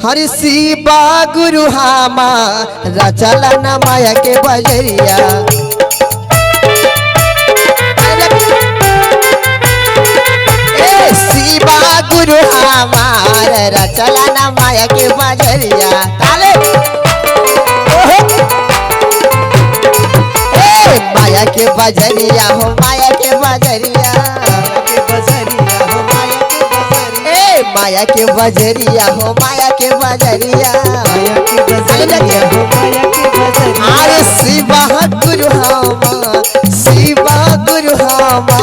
हरि शिवा गुरु हामा रचल न माया के बजरिया। शिवा गुरु हमार रचल न माया के बजरिया। ताले माया के बजरिया हो माया के बजरिया माया के बजरिया हो माया के बजरिया अरे शिवा गुरु हामा शिवा गुरु हामा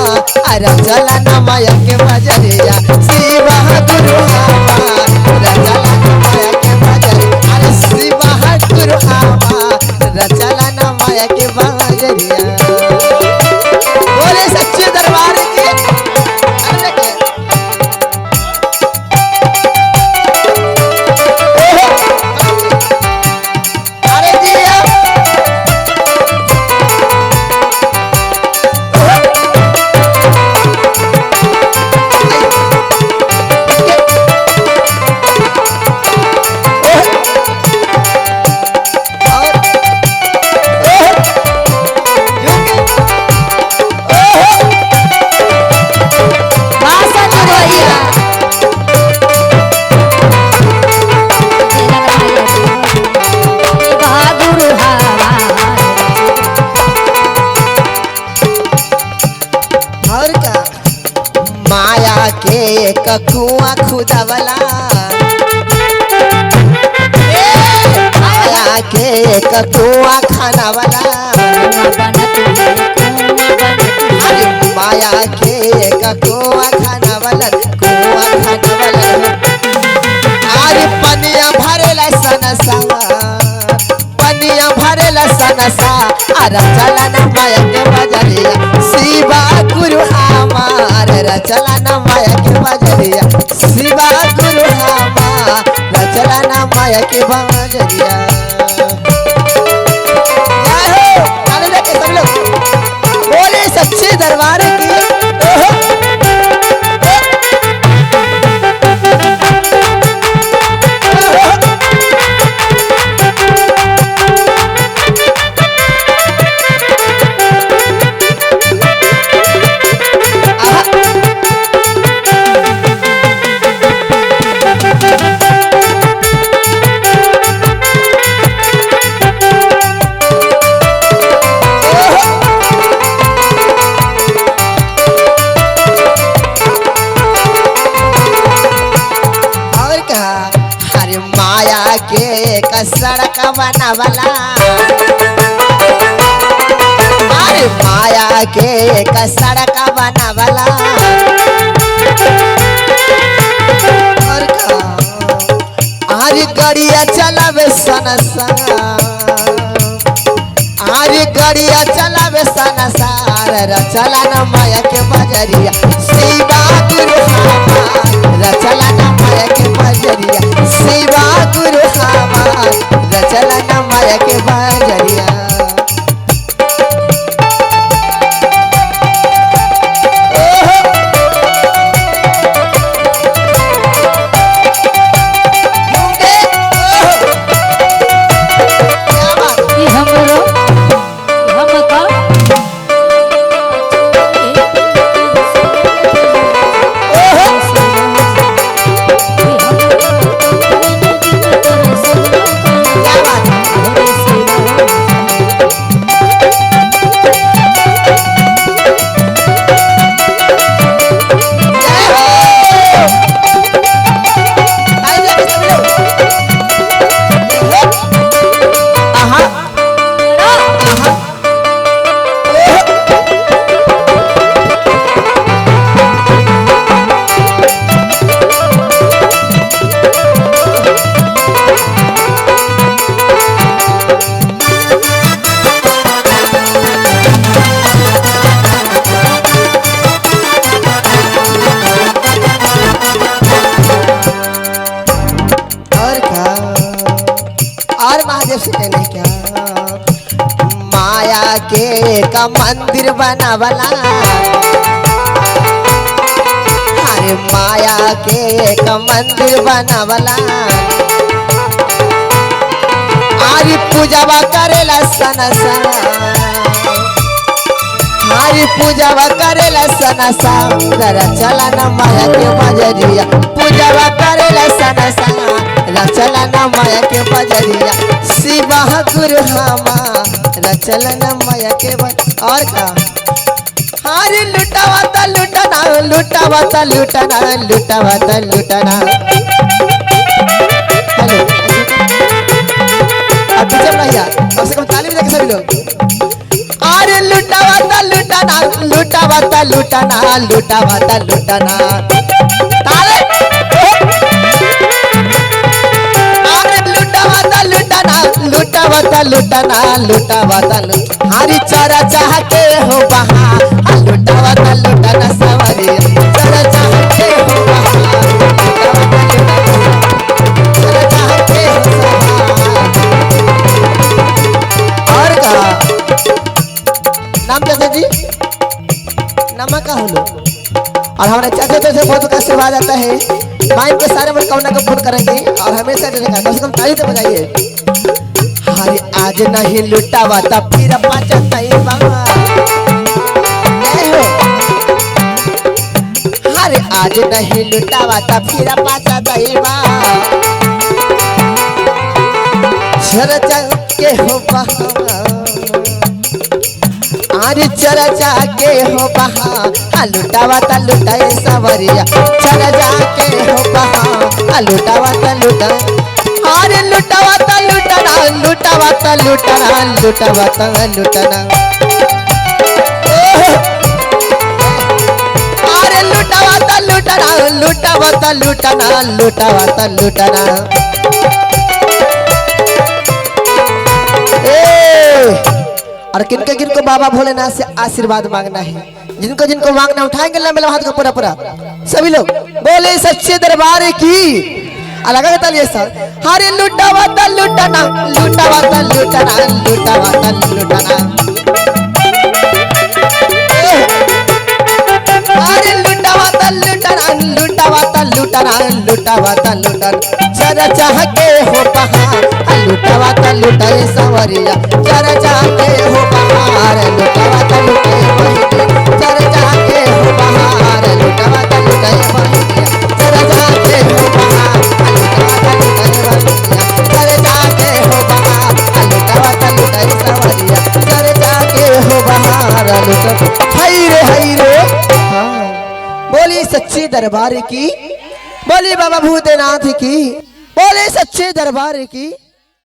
रचल न माया के बजरिया। शिवा गुरु हामा रचल न माया के बजरिया। अरे शिवा गुरु हामा रचल न माया के बजरिया। बोले सच्चे दरबार की के ककुआ खुदावला माया के ककुआ खानावला माया के ककुआ खानावला कुआ खानावला अरे पनिया भरेला सनसा पनिया भरेला सनसा अरे चला न माया के बजरिया। शिवा गुरु हमार रचला न माया के बजरिया। शिवा गुरु हमार रचला न माया के बजरिया। सब लोग बोले सच्चे दरबार की माया के सड़क बनावला अरे माया के सड़क बनावला अरे गड़िया चलावे सनसा अरे गड़िया चलावे सनसार रचला न माया के बजरिया। शिवा गुरु हमार रचला न माया के बजरिया। शिवा गुरु हमार रचला न माया के बजरिया। महादेव से कहने क्या माया के का मंदिर बनावला अरे माया के का मंदिर बनावला पूजावा करेला सनसा हरी पूजावा करेला सनसा जरा चला न माया के बजरिया पूजावा करेला सनसा चला न माया के बजरिया शिवा गुरु हमा चला न माया के और का हरी लुटावा लुटना लुटावा लुटना लुटावा लुटना हेलो अब चल भैया कम से कम ताली बजा के सभी लोग अरे लुटावा लुटना लुटावा लुटना लुटावा लुटना ताले अरे लुटावा लुटना लुटावा लुटना लुटावा हरी चरा चाह के हो बहा लुटावा लुटना सवारी चरा चाह के हो बहा चरा चाह के हो और का नाम क्या जी नाम का होलो और हमारे चाचा तो से बहुत का सेवा जाता है माइक के सारे मनोकामना को पूर्ण करेंगे और हमेशा रहेगा कम से कम ताली तो बजाइए हरे आज नहीं लुटावा ता फिर पाचा तैबा हरे आज नहीं लुटावा ता फिर पाचा तैबा चरचा के हो बहा आरे चरचा के हो बहा लुटावा ता लुटाए सवरिया चरचा के हो बहा लुटावा ता लुटाए अरे लुटावा लुटना लुटावा लुटना लुटावा लुटना अरे लुटावा लुटना लुटावा लुटना लुटावा लुटना और किनको किनको बाबा भोलेनाथ से आशीर्वाद मांगना है जिनको जिनको मांगना उठाएंगे ला मेरा हाथ का पूरा पूरा सभी लोग बोले सच्चे दरबार की अलग तालिए सर हरे लुटावा लुटना लुटावा लुटना लुटावा लुटना हरे लुटावा लुटना लुटावा लुटना लुटावा लुटना चरा चाह के हो बहा लुटावा लुटाए सवरिया चरा चाह के हो बहार लुटावा लुटाए चरा चाह के हो बहार लुटावा लुटाए चरा चाह के हो बहार बोली सच्चे दरबार की बोली बाबा भूतनाथ की बोले सच्चे दरबार की।